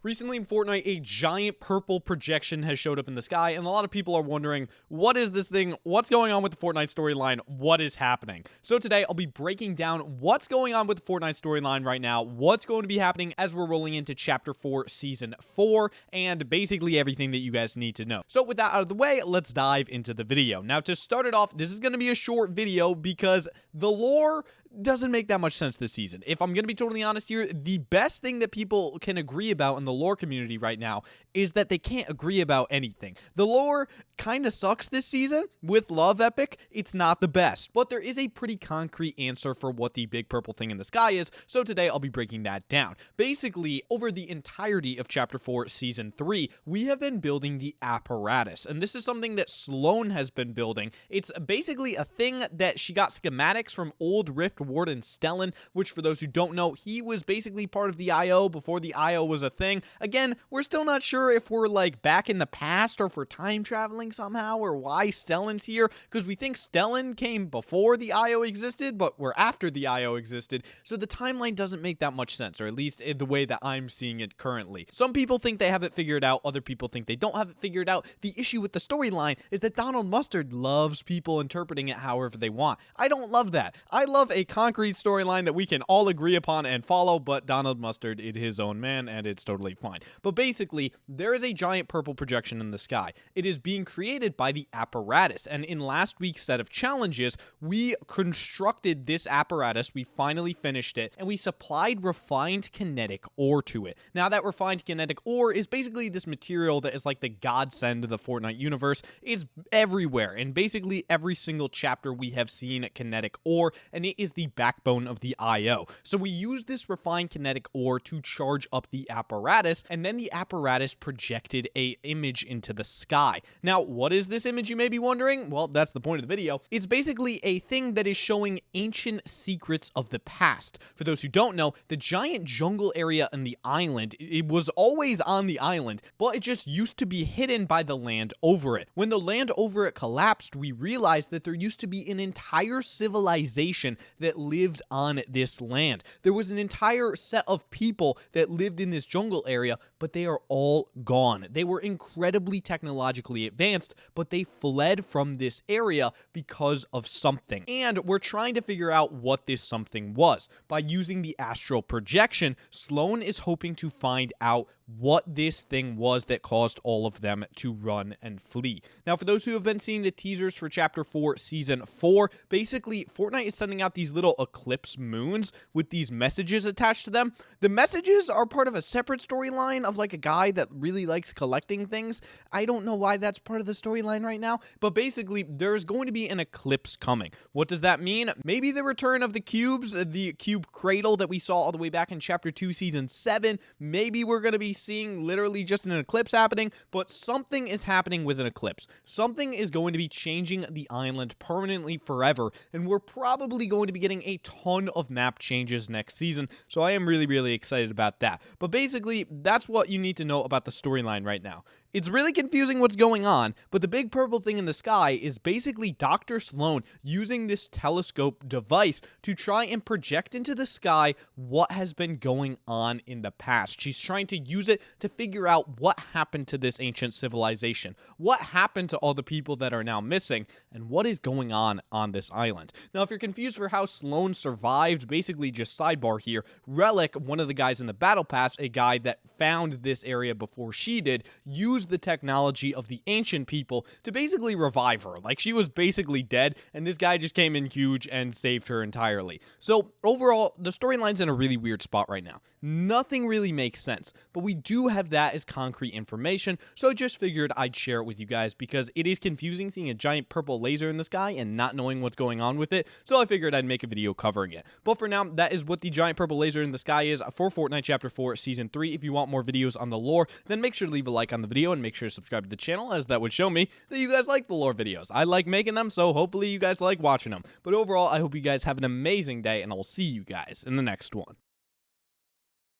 Recently in Fortnite, a giant purple projection has showed up in the sky, and a lot of people are wondering, what is this thing? What's going on with the Fortnite storyline? What is happening? So today, I'll be breaking down what's going on with the Fortnite storyline right now, what's going to be happening as we're rolling into Chapter 4, Season 4, and basically everything that you guys need to know. So with that out of the way, let's dive into the video. Now, to start it off, this is going to be a short video because the lore doesn't make that much sense this season. If I'm going to be totally honest here, the best thing that people can agree about in the lore community right now is that they can't agree about anything. The lore kind of sucks this season. With Love Epic, it's not the best, but there is a pretty concrete answer for what the big purple thing in the sky is, so today I'll be breaking that down. Basically, over the entirety of Chapter 4, Season 3, we have been building the apparatus, and this is something that Sloan has been building. It's basically a thing that she got schematics from old Rift Warden Stellan, which for those who don't know, he was basically part of the IO before the IO was a thing. Again, we're still not sure if we're like back in the past or if we're time traveling somehow or why Stellan's here, because we think Stellan came before the IO existed, but we're after the IO existed, so the timeline doesn't make that much sense, or at least in the way that I'm seeing it currently. Some people think they have it figured out, other people think they don't have it figured out. The issue with the storyline is that Donald Mustard loves people interpreting it however they want. I don't love that. I love a concrete storyline that we can all agree upon and follow, but Donald Mustard is his own man, and it's totally fine. But basically, there is a giant purple projection in the sky. It is being created by the apparatus, and in last week's set of challenges, we constructed this apparatus, we finally finished it, and we supplied refined kinetic ore to it. Now, that refined kinetic ore is basically this material that is like the godsend of the Fortnite universe. It's everywhere, and basically every single chapter we have seen kinetic ore, and it is the backbone of the IO. So we use this refined kinetic ore to charge up the apparatus, and then the apparatus projected a image into the sky. Now, what is this image, you may be wondering? Well, that's the point of the video. It's basically a thing that is showing ancient secrets of the past. For those who don't know, the giant jungle area in the island, it was always on the island, but it just used to be hidden by the land over it. When the land over it collapsed, we realized that there used to be an entire civilization that lived on this land. There was an entire set of people that lived in this jungle area, but they are all gone. They were incredibly technologically advanced, but they fled from this area because of something. And we're trying to figure out what this something was. By using the astral projection, Sloan is hoping to find out what this thing was that caused all of them to run and flee. Now, for those who have been seeing the teasers for Chapter 4, Season 4, basically, Fortnite is sending out these little eclipse moons with these messages attached to them. The messages are part of a separate storyline of like a guy that really likes collecting things. I don't know why that's part of the storyline right now, but basically, there's going to be an eclipse coming. What does that mean? Maybe the return of the cubes, the cube cradle that we saw all the way back in Chapter 2, Season 7. Maybe we're going to be seeing literally just an eclipse happening, but something is happening with an eclipse. Something is going to be changing the island permanently forever, and we're probably going to be getting a ton of map changes next season, so I am really excited about that. But basically, that's what you need to know about the storyline right now. It's really confusing what's going on, but the big purple thing in the sky is basically Dr. Sloan using this telescope device to try and project into the sky what has been going on in the past. She's trying to use it to figure out what happened to this ancient civilization, what happened to all the people that are now missing, and what is going on this island. Now, if you're confused for how Sloan survived, basically just sidebar here, Relic, one of the guys in the battle pass, a guy that found this area before she did, used the technology of the ancient people to basically revive her. Like, she was basically dead, and this guy just came in huge and saved her entirely. So overall, the storyline's in a really weird spot right now. Nothing really makes sense, but we do have that as concrete information, so I just figured I'd share it with you guys because it is confusing seeing a giant purple laser in the sky and not knowing what's going on with it, so I figured I'd make a video covering it. But for now, that is what the giant purple laser in the sky is for Fortnite Chapter 4, Season 3. If you want more videos on the lore, then make sure to leave a like on the video and make sure to subscribe to the channel, as that would show me that you guys like the lore videos. I like making them, so hopefully you guys like watching them. But overall, I hope you guys have an amazing day, and I will see you guys in the next one.